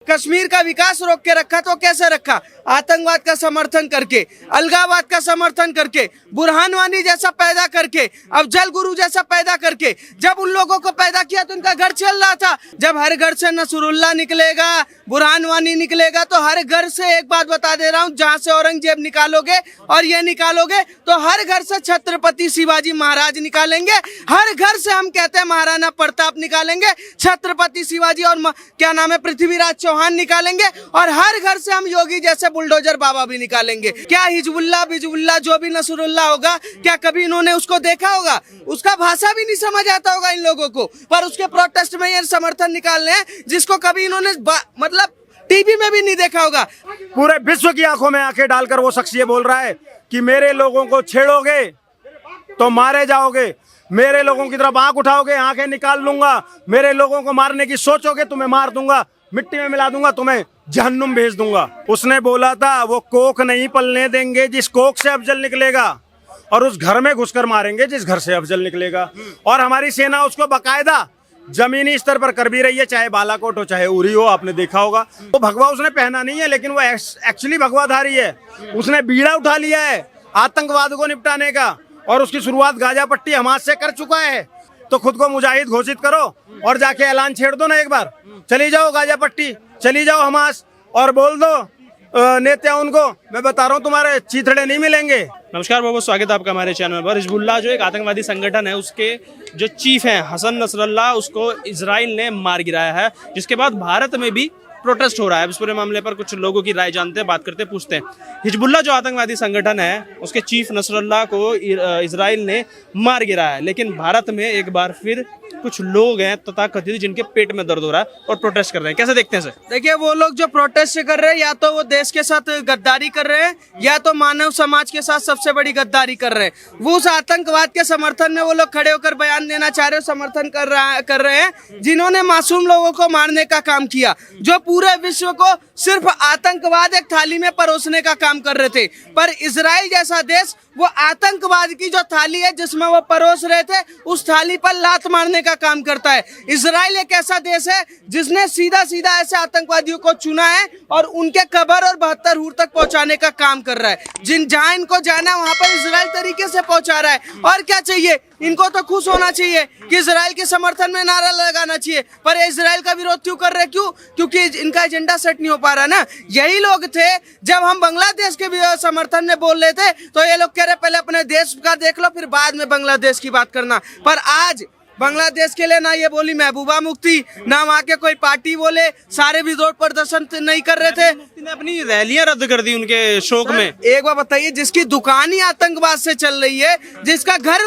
कश्मीर का विकास रोक के रखा तो कैसे रखा? आतंकवाद का समर्थन करके, अलगाववाद का समर्थन करके, बुरहान वानी जैसा पैदा करके, अफजल गुरु जैसा पैदा करके। जब उन लोगों को पैदा किया तो उनका घर चल रहा था। जब हर घर से नसरुल्लाह निकलेगा, बुरहान वानी निकलेगा, तो हर घर से एक बात बता दे रहा हूँ, जहाँ से औरंगजेब निकालोगे और ये निकालोगे तो हर घर से छत्रपति शिवाजी महाराज निकालेंगे। हर घर से हम कहते हैं महाराणा प्रताप निकालेंगे, छत्रपति शिवाजी और क्या नाम है पृथ्वीराज चौहान निकालेंगे, और हर घर से हम योगी जैसे बुलडोजर बाबा भी निकालेंगे। क्या हिजबुल्लाह बिजबुल्लाह जो भी नसरुल्लाह होगा, क्या कभी इन्होंने उसको देखा होगा? उसका भाषा भी नहीं समझ आता होगा इन लोगों को, पर उसके प्रोटेस्ट में ये समर्थन निकाल रहे हैं जिसको कभी इन्होंने मतलब टीवी में भी नहीं देखा होगा। पूरे विश्व की आंखों में आंखें डालकर वो शख्स ये बोल रहा है कि मेरे लोगों को छेड़ोगे तो मारे जाओगे, मेरे लोगों की तरफ आंख उठाओगे आंखें निकाल लूंगा, मेरे लोगों को मारने की सोचोगे तुम्हें मार दूंगा, मिट्टी में मिला दूंगा, तुम्हें जहन्नुम भेज दूंगा। उसने बोला था वो कोख नहीं पलने देंगे जिस कोख से अफजल निकलेगा, और उस घर में घुसकर मारेंगे जिस घर से अफजल निकलेगा। और हमारी सेना उसको बाकायदा जमीनी स्तर पर कर भी रही है, चाहे बालाकोट हो चाहे उरी हो। आपने देखा होगा वो भगवा उसने पहना नहीं है, लेकिन वो एक्चुअली भगवाधारी है। उसने बीड़ा उठा लिया है आतंकवाद को निपटाने का, और उसकी शुरुआत गाजा पट्टी हमास से कर चुका है। तो खुद को मुजाहिद घोषित करो और जाके ऐलान छेड़ दो ना, एक बार चली जाओ गाजा पट्टी, चली जाओ हमास, और बोल दो नेता उनको, मैं बता रहा हूँ तुम्हारे चीथड़े नहीं मिलेंगे। नमस्कार, बहुत बहुत स्वागत है आपका हमारे चैनल पर। हिजबुल्लाह जो एक आतंकवादी संगठन है, उसके जो चीफ हैं हसन नसरल्लाह, उसको इजराइल ने मार गिराया है, जिसके बाद भारत में भी प्रोटेस्ट हो रहा है। इस पूरे मामले पर कुछ लोगों की राय जानते हैं, बात करते हैं, पूछते हैं। हिजबुल्लाह जो आतंकवादी संगठन है, उसके चीफ नसरल्लाह को इजराइल ने मार गिराया है, लेकिन भारत में एक बार फिर कुछ लोग हैं तथाकथित जिनके पेट में दर्द हो रहा है और प्रोटेस्ट कर रहे हैं। कैसे देखते हैं सर? देखिए, वो लोग जो प्रोटेस्ट कर रहे हैं, या तो वो देश के साथ गद्दारी कर रहे हैं, या तो मानव समाज के साथ सबसे बड़ी गद्दारी कर रहे हैं। वो उस आतंकवाद के समर्थन में वो लोग खड़े होकर बयान देना चाह रहे हो, समर्थन कर रहे हैं जिन्होंने मासूम लोगों को मारने का काम किया, जो पूरे विश्व को सिर्फ आतंकवाद एक थाली में परोसने का काम कर रहे थे। पर इजराइल जैसा देश वो आतंकवाद की जो थाली है जिसमें वो परोस रहे थे, उस थाली पर लात मारने का काम करता है। इजराइल एक ऐसा देश है जिसने सीधा सीधा ऐसे आतंकवादियों को चुना है और उनके कब्र और 72 हूर तक पहुंचाने का काम कर रहा है। जहां इनको जाना वहां पर इजराइल तरीके से पहुंचा रहा है। और क्या चाहिए इनको? तो खुश होना चाहिए कि इजराइल के समर्थन में नारा लगाना चाहिए, पर इजराइल का विरोध क्यों कर रहे हैं? क्यों? क्योंकि इनका एजेंडा सेट नहीं हो पा रहा ना। यही लोग थे जब हम बांग्लादेश के समर्थन में बोल रहे थे, तो ये लोग कह रहे पहले अपने देश का देख लो, फिर बाद में बांग्लादेश की बात करना। पर आज बांग्लादेश के लिए ना ये बोली महबूबा मुफ्ती, ना वहाँ के कोई पार्टी बोले, सारे विरोध प्रदर्शन नहीं कर रहे थे। मुफ्ती ने अपनी रैलियां रद्द कर दी उनके शोक में। एक बार बताइए, जिसकी दुकान ही आतंकवाद से चल रही है, जिसका घर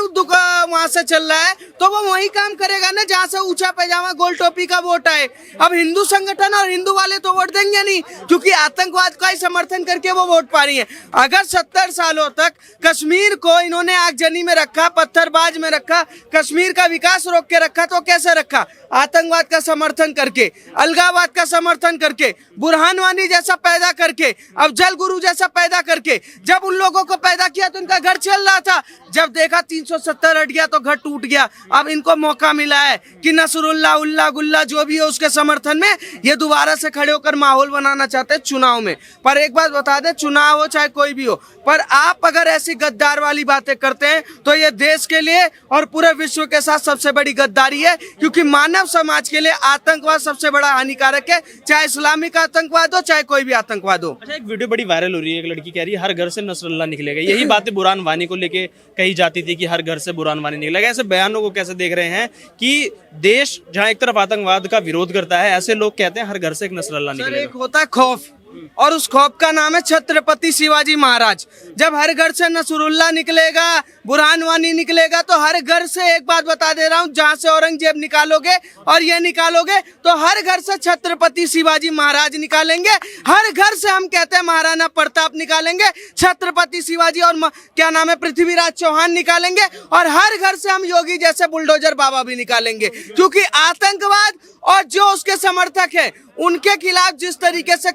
वहां से चल रहा है, तो वो वही काम करेगा ना जहाँ से ऊंचा पैजामा गोल टोपी का वोट आए। अब हिंदू संगठन और हिंदू वाले तो वोट देंगे नहीं, क्योंकि आतंकवाद का ही समर्थन करके वो वोट पा रही है। अगर 70 सालों तक कश्मीर को इन्होंने आगजनी में रखा, पत्थरबाज में रखा, कश्मीर का विकास रोक के रखा तो कैसे रखा? आतंकवाद का समर्थन करके, अलगाववाद का समर्थन करके, बुरहान वानी जैसा पैदा करके, अफजल गुरु जैसा पैदा करके। जब उन लोगों को पैदा किया तो उनका घर चल रहा था। जब देखा 370 हट गया तो घर टूट गया। अब इनको मौका मिला है कि नसरुल्लाह उल्लाह गुल्ला जो भी है उसके समर्थन में ये दोबारा से खड़े होकर माहौल बनाना चाहते हैं चुनाव में। पर एक बात बता दे, चुनाव हो चाहे कोई भी हो, पर आप अगर ऐसी गद्दार वाली बातें करते हैं तो ये देश के लिए और पूरे विश्व के साथ सबसे बड़ी गद्दारी है, क्योंकि मानव समाज के लिए आतंकवाद सबसे बड़ा हानिकारक है, चाहे इस्लामिक आतंकवाद हो चाहे कोई भी आतंकवाद हो। अच्छा, एक वीडियो बड़ी वायरल हो रही है, एक लड़की कह रही है हर घर से नसरुल्लाह निकलेगा। यही बातें बुरहान वानी को लेके कही जाती थी कि हर घर से बुरहान वानी निकलेगा। ऐसे बयानों को कैसे देख रहे हैं कि देश जहां एक तरफ आतंकवाद का विरोध करता है, ऐसे लोग कहते हैं हर घर से एक नसरुल्लाह निकलेगा। एक होता है खौफ, और उस खौफ का नाम है छत्रपति शिवाजी महाराज। जब हर घर से नसरुल्लाह निकलेगा, बुरहान वानी निकलेगा, तो हर घर से एक बात बता दे रहा हूँ, जहाँ से औरंगजेब निकालोगे और ये निकालोगे तो हर घर से छत्रपति शिवाजी महाराज निकालेंगे। हर घर से हम कहते हैं महाराणा प्रताप निकालेंगे, छत्रपति शिवाजी और क्या नाम है पृथ्वीराज चौहान निकालेंगे, और हर घर से हम योगी जैसे बुलडोजर बाबा भी निकालेंगे। क्योंकि आतंकवाद और जो उसके समर्थक हैं उनके खिलाफ जिस तरीके से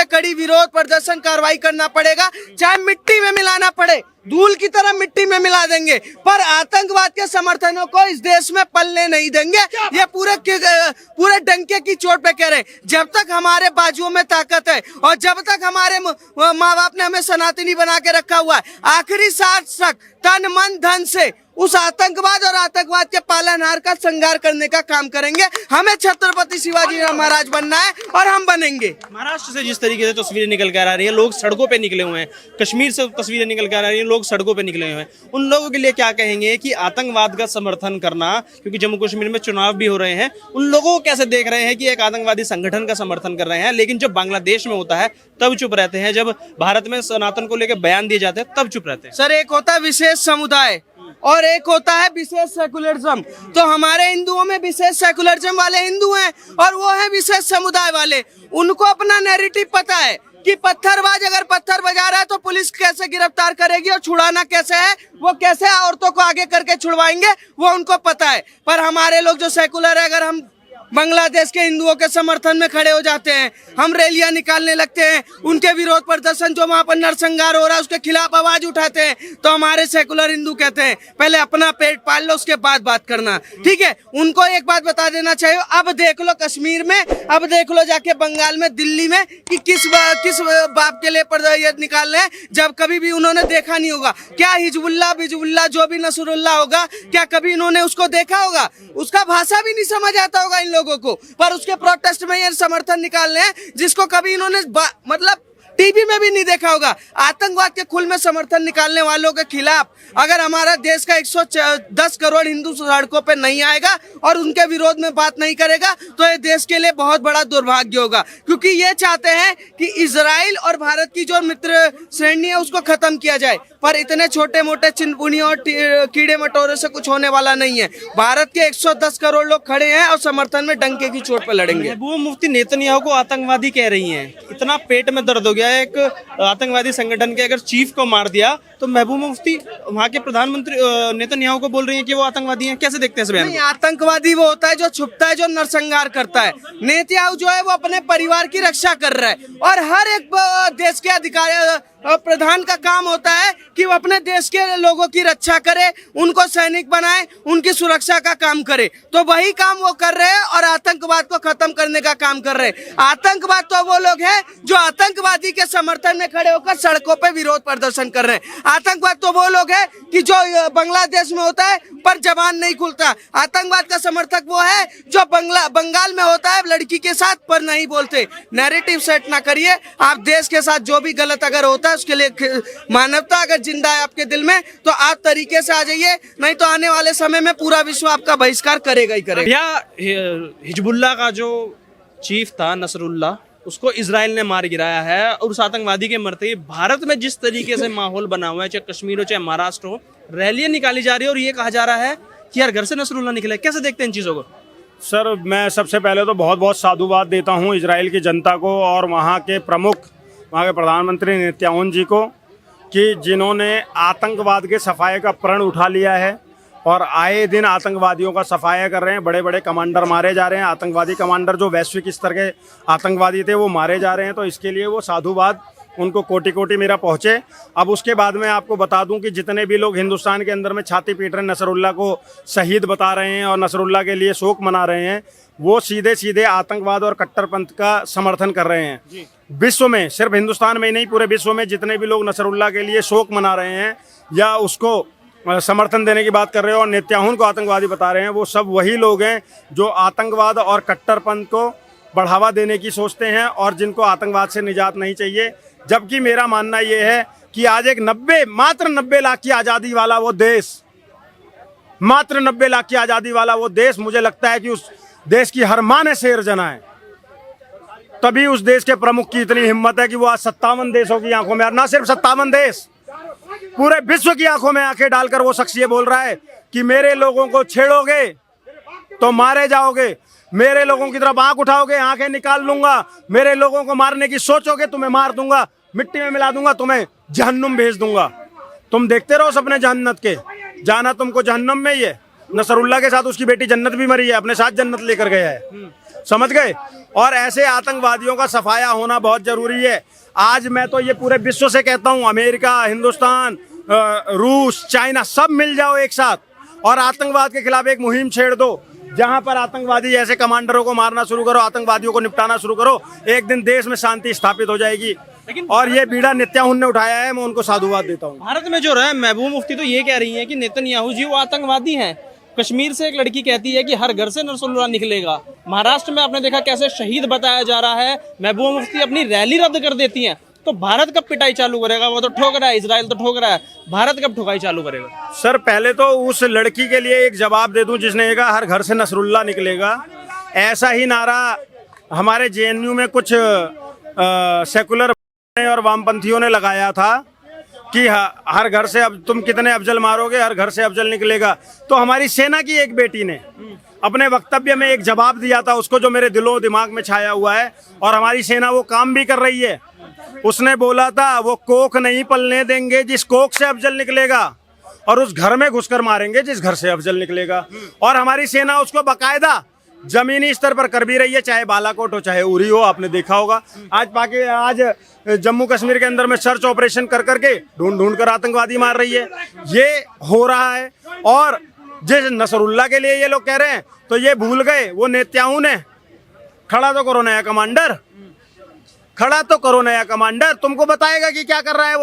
कड़ी विरोध प्रदर्शन कार्रवाई करना पड़ेगा, चाहे मिट्टी में मिलाना पड़े, धूल की तरह मिट्टी में मिला देंगे, पर आतंकवाद के समर्थनों को इस देश में पलने नहीं देंगे। ये पूरे डंके की चोट पे कह रहे हैं। जब तक हमारे बाजुओं में ताकत है और जब तक हमारे माँ बाप ने हमें सनातनी बना के रखा हुआ है, आखिरी सांस तक तन मन धन से उस आतंकवाद और आतंकवाद के पालनहार का संहार करने का काम करेंगे। हमें छत्रपति शिवाजी महाराज बनना है और हम बनेंगे। महाराष्ट्र से जिस तरीके से तस्वीरें निकल कर आ रही हैं, लोग सड़कों पे निकले हुए हैं, कश्मीर से तस्वीरें निकल कर आ रही हैं, लोग सड़कों पे निकले हुए हैं, उन लोगों के लिए क्या कहेंगे कि आतंकवाद का समर्थन करना, क्योंकि जम्मू कश्मीर में चुनाव भी हो रहे हैं, उन लोगों को कैसे देख रहे हैं कि एक आतंकवादी संगठन का समर्थन कर रहे हैं, लेकिन जब बांग्लादेश में होता है तब चुप रहते हैं, जब भारत में सनातन को लेकर बयान दिए जाते हैं तब चुप रहते हैं? सर, एक होता है विशेष समुदाय और एक होता है विशेष सेकुलरिज्म। तो हमारे हिंदुओं में विशेष सेकुलरिज्म वाले हिंदू हैं और वो है विशेष समुदाय वाले। उनको अपना नैरेटिव पता है कि पत्थरबाज अगर पत्थर बजा रहा है तो पुलिस कैसे गिरफ्तार करेगी और छुड़ाना कैसे है, वो कैसे औरतों को आगे करके छुड़वाएंगे, वो उनको पता है। पर हमारे लोग जो सेकुलर है, अगर हम बांग्लादेश के हिंदुओं के समर्थन में खड़े हो जाते हैं, हम रैलियां निकालने लगते हैं, उनके विरोध प्रदर्शन जो वहां पर नरसंहार हो रहा है उसके खिलाफ आवाज उठाते हैं, तो हमारे सेकुलर हिंदू कहते हैं पहले अपना पेट पाल लो, उसके बाद बात करना। ठीक है, उनको एक बात बता देना चाहिए। अब देख लो कश्मीर में, अब देख लो जाके बंगाल में, दिल्ली में कि किस बाप के लिए ये निकाल रहे हैं, जब कभी भी उन्होंने देखा नहीं होगा। क्या हिजबुल्लाह जो भी नसरुल्लाह होगा, क्या कभी इन्होंने उसको देखा होगा? उसका भाषा भी नहीं समझ आता होगा इन लोगों को, पर उसके प्रोटेस्ट में ये समर्थन निकाल रहे हैं जिसको कभी इन्होंने मतलब टीवी में भी नहीं देखा होगा। आतंकवाद के खुल में समर्थन निकालने वालों के खिलाफ अगर हमारा देश का 110 करोड़ हिंदू सड़कों पे नहीं आएगा और उनके विरोध में बात नहीं करेगा तो ये देश के लिए बहुत बड़ा दुर्भाग्य होगा, क्योंकि ये चाहते हैं कि इजराइल और भारत की जो मित्र श्रेणी है उसको खत्म किया जाए, पर इतने छोटे मोटे चिनपुनियों और कीड़े मटोरे से कुछ होने वाला नहीं है। भारत के 110 करोड़ लोग खड़े हैं और समर्थन में डंके की चोट पर लड़ेंगे। महबूबा मुफ्ती नेतन्याहू को आतंकवादी कह रही हैं, इतना पेट में दर्द हो गया है। एक आतंकवादी संगठन के अगर चीफ को मार दिया तो महबूबा मुफ्ती वहाँ के प्रधानमंत्री नेतन्याहू को बोल रही हैं कि वो आतंकवादी हैं। कैसे देखते हैं इस बयान को? आतंकवादी वो होता है जो छुपता है, जो नरसंहार करता है। नेतन्याहू जो है वो अपने परिवार की रक्षा कर रहा है और हर एक देश के अधिकारी प्रधान का काम होता है कि वो अपने देश के लोगों की रक्षा करे, उनको सैनिक बनाए, उनकी सुरक्षा का काम करे। तो वही काम वो कर रहे हैं और आतंकवाद को खत्म करने का काम कर रहे हैं। आतंकवाद तो वो लोग हैं जो आतंकवादी के समर्थन में खड़े होकर सड़कों पे विरोध प्रदर्शन कर रहे हैं। आतंकवाद तो वो लोग हैं कि जो बांग्लादेश में होता है पर जबान नहीं खुलता। आतंकवाद का समर्थक वो है जो बंगाल में होता है लड़की के साथ पर नहीं बोलते। नैरेटिव सेट ना करिए। आप देश के साथ जो भी गलत अगर होता है उसके लिए मानवता अगर जिंदा है आपके दिल में तो आप तरीके से आ जाइए, नहीं तो आने वाले समय में पूरा विश्व आपका बहिष्कार करेगा ही करेगा। भैया, हिजबुल्लाह का जो चीफ था नसरुल्लाह, उसको इजराइल ने मार गिराया है और उस आतंकवादी के मरते ही भारत में जिस तरीके से माहौल बना हुआ है, चाहे कश्मीर हो चाहे महाराष्ट्र हो, रैलियां निकाली जा रही है और ये कहा जा रहा है कि यार घर से नसरुल्लाह निकले। कैसे देखते हैं इन चीज़ों को? सर, मैं सबसे पहले तो बहुत बहुत साधुवाद देता हूँ इजराइल की जनता को और वहाँ के प्रमुख, वहाँ के प्रधानमंत्री नेतन्याहू जी को, कि जिन्होंने आतंकवाद के सफाये का प्रण उठा लिया है और आए दिन आतंकवादियों का सफाया कर रहे हैं। बड़े बड़े कमांडर मारे जा रहे हैं, आतंकवादी कमांडर जो वैश्विक स्तर के आतंकवादी थे वो मारे जा रहे हैं। तो इसके लिए वो साधुवाद उनको कोटि कोटि मेरा पहुँचे। अब उसके बाद मैं आपको बता दूं कि जितने भी लोग हिंदुस्तान के अंदर में छाती पीट रहे हैं, नसरुल्लाह को शहीद बता रहे हैं और नसरुल्लाह के लिए शोक मना रहे हैं, वो सीधे सीधे आतंकवाद और कट्टरपंथ का समर्थन कर रहे हैं। विश्व में, सिर्फ हिंदुस्तान में ही नहीं, पूरे विश्व में जितने भी लोग नसरुल्लाह के लिए शोक मना रहे हैं या उसको समर्थन देने की बात कर रहे हो और नेतन्याहू को आतंकवादी बता रहे हैं, वो सब वही लोग हैं जो आतंकवाद और कट्टरपंथ को बढ़ावा देने की सोचते हैं और जिनको आतंकवाद से निजात नहीं चाहिए। जबकि मेरा मानना ये है कि आज एक मात्र 90 लाख की आज़ादी वाला वो देश, मात्र 90 लाख की आज़ादी वाला वो देश, मुझे लगता है कि उस देश की हर माँ ने शेर जना है। तभी उस देश के प्रमुख की इतनी हिम्मत है कि वो आज 57 देशों की आंखों में, ना सिर्फ 57 देश, पूरे विश्व की आंखों में आंखें डालकर वो शख्स ये बोल रहा है कि मेरे लोगों को छेड़ोगे तो मारे जाओगे, मेरे लोगों की तरफ आंख उठाओगे आंखें निकाल लूंगा, मेरे लोगों को मारने की सोचोगे तुम्हें मार दूंगा, मिट्टी में मिला दूंगा, तुम्हें जहन्नुम भेज दूंगा। तुम देखते रहो सपने जन्नत के, जाना तुमको जहन्नुम में ही है। नसरुल्लाह के साथ उसकी बेटी जन्नत भी मरी है, अपने साथ जन्नत लेकर गया है। समझ गए। और ऐसे आतंकवादियों का सफाया होना बहुत जरूरी है। आज मैं तो ये पूरे विश्व से कहता हूँ, अमेरिका, हिंदुस्तान, रूस, चाइना, सब मिल जाओ एक साथ और आतंकवाद के खिलाफ एक मुहिम छेड़ दो। जहां पर आतंकवादी ऐसे कमांडरों को मारना शुरू करो, आतंकवादियों को निपटाना शुरू करो, एक दिन देश में शांति स्थापित हो जाएगी। और ये बीड़ा नेतन्याहू ने उठाया है, मैं उनको साधुवाद देता हूँ। भारत में जो रहे महबूबा मुफ्ती तो ये कह रही हैं कि नेतन्याहू जी वो आतंकवादी हैं। कश्मीर से एक लड़की कहती है कि हर घर से नसरुल्लाह निकलेगा। महाराष्ट्र में आपने देखा कैसे शहीद बताया जा रहा है, महबूबा मुफ्ती अपनी रैली रद्द कर देती हैं। तो भारत कब पिटाई चालू करेगा? वो तो ठोक रहा है, इजराइल तो ठोक रहा है, भारत कब ठोकाई चालू करेगा? सर पहले तो उस लड़की के लिए एक जवाब दे दूं जिसने कहा हर घर से नसरुल्लाह निकलेगा। ऐसा ही नारा हमारे जेएनयू में कुछ सेकुलर और वामपंथियों ने लगाया था कि हर घर से, अब तुम कितने अफजल मारोगे, हर घर से अफजल निकलेगा। तो हमारी सेना की एक बेटी ने अपने वक्तव्य में एक जवाब दिया था उसको, जो मेरे दिलो दिमाग में छाया हुआ है, और हमारी सेना वो काम भी कर रही है। उसने बोला था वो कोख नहीं पलने देंगे जिस कोख से अफजल निकलेगा, और उस घर में घुसकर मारेंगे जिस घर से अफजल निकलेगा। और हमारी सेना उसको बाकायदा जमीनी स्तर पर कर भी रही है, चाहे बालाकोट हो चाहे उरी हो। आपने देखा होगा आज जम्मू कश्मीर के अंदर में सर्च ऑपरेशन कर करके ढूंढ कर आतंकवादी मार रही है। ये हो रहा है। और जिस नसरुल्लाह के लिए ये लोग कह रहे हैं, तो ये भूल गए वो नेतन्याहू ने खड़ा तो करो नया कमांडर, खड़ा तो करो नया कमांडर। तुमको बताएगा कि क्या कर रहा है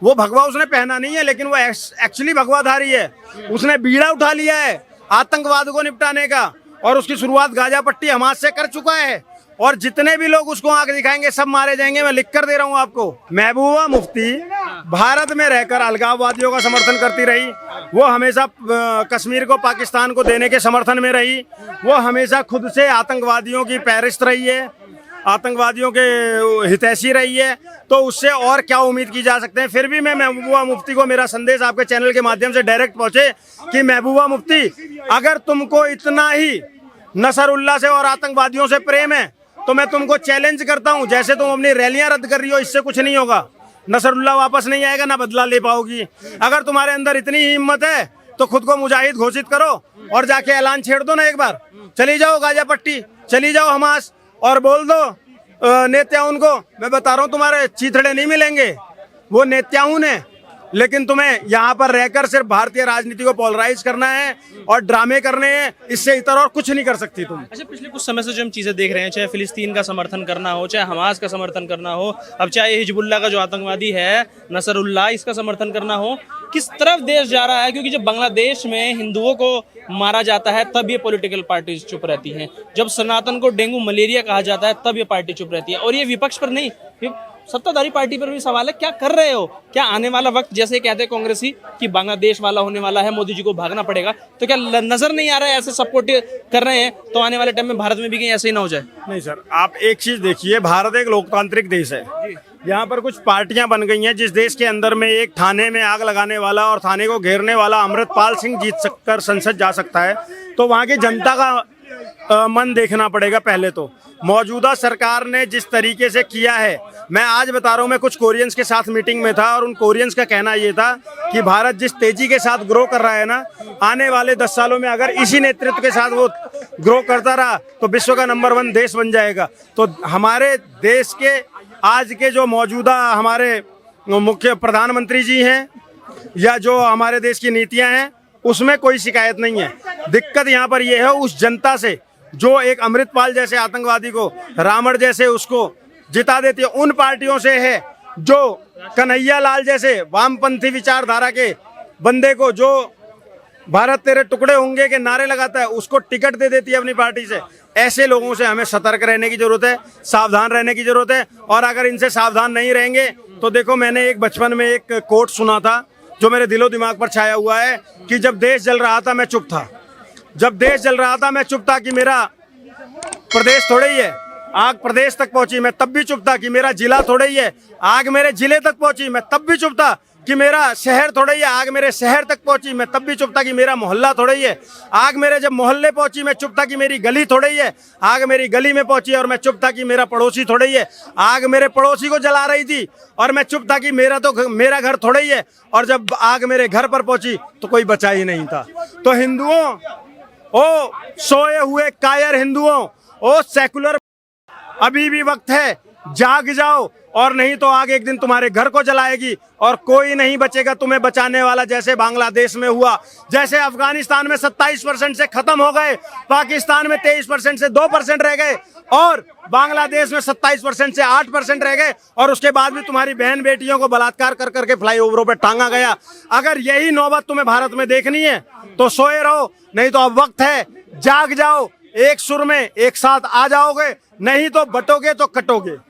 वो भगवा उसने पहना नहीं है, लेकिन वो एक्चुअली भगवाधारी है। उसने बीड़ा उठा लिया है आतंकवाद को निपटाने का, और उसकी शुरुआत गाजा पट्टी हमास से कर चुका है। और जितने भी लोग उसको आंख दिखाएंगे सब मारे जाएंगे। मैं लिख कर दे रहा हूं आपको। महबूबा मुफ्ती भारत में रहकर अलगाववादियों का समर्थन करती रही। वो हमेशा कश्मीर को पाकिस्तान को देने के समर्थन में रही। वो हमेशा खुद से आतंकवादियों की पैरिस्ट रही है, आतंकवादियों के हितैषी रही है। तो उससे और क्या उम्मीद की जा सकते हैं। फिर भी मैं महबूबा मुफ्ती को मेरा संदेश आपके चैनल के माध्यम से डायरेक्ट पहुंचे कि महबूबा मुफ्ती, अगर तुमको इतना ही नसरुल्लाह से और आतंकवादियों से प्रेम है तो मैं तुमको चैलेंज करता हूं, जैसे तुम अपनी रैलियां रद्द कर रही हो, इससे कुछ नहीं होगा। नसरुल्लाह वापस नहीं आएगा, ना बदला ले पाओगी। अगर तुम्हारे अंदर इतनी हिम्मत है तो खुद को मुजाहिद घोषित करो और जाके ऐलान छेड़ दो ना एक बार। चली जाओ गाजा पट्टी, चली जाओ हमास, और बोल दो नेतन्याहू को, मैं बता रहा हूँ तुम्हारे चीथड़े नहीं मिलेंगे। वो नेतन्याहू ने, लेकिन तुम्हें यहाँ पर रहकर सिर्फ भारतीय राजनीति को पोलराइज करना है और ड्रामे करने हैं, इससे इतर और कुछ नहीं कर सकती तुम। अच्छा, पिछले कुछ समय से जो हम चीजें देख रहे हैं, चाहे फिलिस्तीन का समर्थन करना हो, चाहे हमास का समर्थन करना हो, अब चाहे हिजबुल्लाह का जो आतंकवादी है नसरुल्लाह, इसका समर्थन करना हो, किस तरफ देश जा रहा है? क्योंकि जब बांग्लादेश में हिंदुओं को मारा जाता है तब ये पॉलिटिकल पार्टी चुप रहती हैं, जब सनातन को डेंगू मलेरिया कहा जाता है तब ये पार्टी चुप रहती है। और ये विपक्ष पर नहीं, सत्ताधारी पार्टी पर भी सवाल है, क्या कर रहे हो? क्या आने वाला वक्त, जैसे कहते हैं कांग्रेसी कि बांग्लादेश वाला होने वाला है, मोदी जी को भागना पड़ेगा, तो क्या नजर नहीं आ रहा है ऐसे सपोर्ट कर रहे हैं तो आने वाले टाइम में भारत में भी कहीं ऐसे ही ना हो जाए? नहीं सर, आप एक चीज देखिए, भारत एक लोकतांत्रिक देश है। यहाँ पर कुछ पार्टियां बन गई हैं। जिस देश के अंदर में एक थाने में आग लगाने वाला और थाने को घेरने वाला अमृतपाल सिंह जीत सककर संसद जा सकता है, तो वहाँ की जनता का मन देखना पड़ेगा। पहले तो मौजूदा सरकार ने जिस तरीके से किया है, मैं आज बता रहा हूँ, मैं कुछ कोरियंस के साथ मीटिंग में था और उन कोरियंस का कहना ये था कि भारत जिस तेजी के साथ ग्रो कर रहा है ना, आने वाले 10 सालों में अगर इसी नेतृत्व के साथ वो ग्रो करता रहा तो विश्व का नंबर 1 देश बन जाएगा। तो हमारे देश के आज के जो मौजूदा हमारे मुख्य प्रधानमंत्री जी हैं या जो हमारे देश की नीतियां हैं, उसमें कोई शिकायत नहीं है। दिक्कत यहाँ पर यह है उस जनता से जो एक अमृतपाल जैसे आतंकवादी को, रावण जैसे उसको जिता देती है, उन पार्टियों से है जो कन्हैया लाल जैसे वामपंथी विचारधारा के बंदे को, जो भारत तेरे टुकड़े होंगे के नारे लगाता है, उसको टिकट दे देती है अपनी पार्टी से। ऐसे लोगों से हमें सतर्क रहने की जरूरत है, सावधान रहने की जरूरत है। और अगर इनसे सावधान नहीं रहेंगे तो देखो, मैंने एक बचपन में एक कोट सुना था जो मेरे दिलो दिमाग पर छाया हुआ है कि जब देश जल रहा था मैं चुप था, जब देश जल रहा था मैं चुप था कि मेरा प्रदेश थोड़े ही है, आग प्रदेश तक पहुंची मैं तब भी चुप था कि मेरा जिला थोड़े ही है, आग मेरे जिले तक पहुंची मैं तब भी चुप था कि मेरा शहर थोड़ा ही है, आग मेरे शहर तक पहुंची मैं तब भी चुप था कि मेरा मोहल्ला थोड़ा ही है, आग मेरे जब मोहल्ले पहुंची मैं चुप था कि मेरी गली थोड़ा ही है, आग मेरी गली में पहुंची और मैं चुप था कि मेरा पड़ोसी थोड़ा ही है, आग मेरे पड़ोसी को जला रही थी और मैं चुप था कि मेरा घर थोड़ा ही है, और जब आग मेरे घर पर पहुंची तो कोई बचा ही नहीं था। तो हिंदुओं, ओ सोए हुए कायर हिंदुओं, ओ सेकुलर, अभी भी वक्त है, जाग जाओ, और नहीं तो आगे एक दिन तुम्हारे घर को जलाएगी और कोई नहीं बचेगा तुम्हें बचाने वाला। जैसे बांग्लादेश में हुआ, जैसे अफगानिस्तान में 27% से खत्म हो गए, पाकिस्तान में 23% से 2% रह गए, और बांग्लादेश में 27% से 8% रह गए, और उसके बाद भी तुम्हारी बहन बेटियों को बलात्कार कर करके फ्लाईओवरों पे टांगा गया। अगर यही नौबत तुम्हें भारत में देखनी है तो सोए रहो, नहीं तो अब वक्त है, जाग जाओ, एक सुर में एक साथ आ जाओगे, नहीं तो बटोगे तो कटोगे।